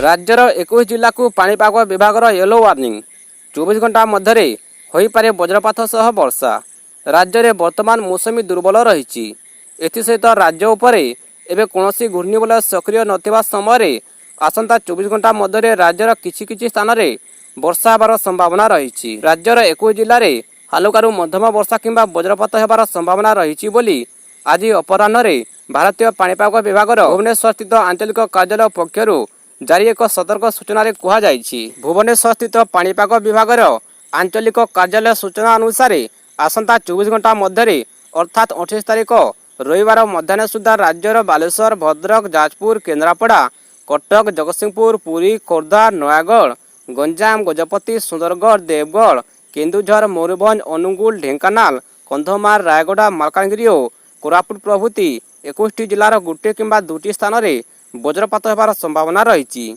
राज्यर 21 जिला को पाणीपाग विभाग येलो वार्निंग 24 घंटा मध्य होईपारे वज्रपात सह वर्षा। राज्य में वर्तमान मौसमी दुर्बल रही एसत राज्य उपरे एवं कौन घूर्णिबलय सक्रिय नथिबा समय आसंता 24 घंटा मध्य राज्यर किछि स्थान में वर्षा होबार संभावना रही। राज्यर 21 जिले में हालुकारू मध्यम वर्षा किंबा वज्रपात होबार संभावना रही बोली आज अपराह्न भारतीय पाणीपाग विभाग भुवनेश्वर स्थित आंचलिक कार्यालय पक्षर जारी एक सतर्क सूचना कहुई। भुवनेश्वर स्थित पाणीपाग विभाग आंचलिक कार्यालय सूचना अनुसार आसंता 24 घंटा मध्य अर्थात 28 तारिख रविवार मध्याह्न सुधा राज्यर बालेश्वर, भद्रक, जाजपुर, केन्द्रापड़ा, कटक, जगतसिंहपुर, पुरी, खोर्धा, नयागढ़, गंजाम, गजपति, सुंदरगढ़, देवगढ़, केन्दुझर, मयूरभंज, अनुगुल, ढेंकानाल, कंधमाल, रायगड़ा, मालकानगिरी और कोरापुट प्रभृति 21 जिलार गोटे किंबा दुटी स्थान में वज्रपात होबार संभावना रही।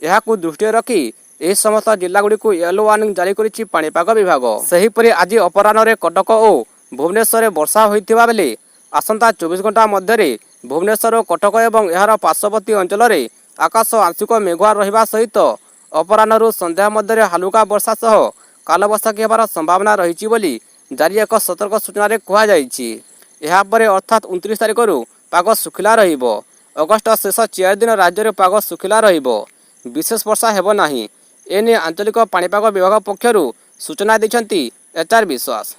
यहाकू दृष्टि रखी यह समस्त जिलागुड़ी येलो वार्निंग जारी करिछि पाणीपाग विभाग। सेहीपरि आज अपराह्न कटक और भुवनेश्वर में वर्षा होइथिबा बेले आसंता 24 घंटा मध्य भुवनेश्वर और कटक एवं यार पार्श्ववर्ती अंचल में आकाश आंशिक मेघुआ रहिबा सहित अपराह्न संध्या मध्य हालुका वर्षा सह कालबैशाखी होबार संभावना रही बोली जारी एक सतर्क सूचना कहुई। यापर अर्थात 29 तारिख पाग सुखिला रहिबो। अगस्ट शेष 4 दिन राज्य में पाग सुखिला रहिबो, विशेष वर्षा हेबो नाही। एने आंचलिक पाणीपाग विभाग पक्षर सूचना दैछंती एचआर विश्वास।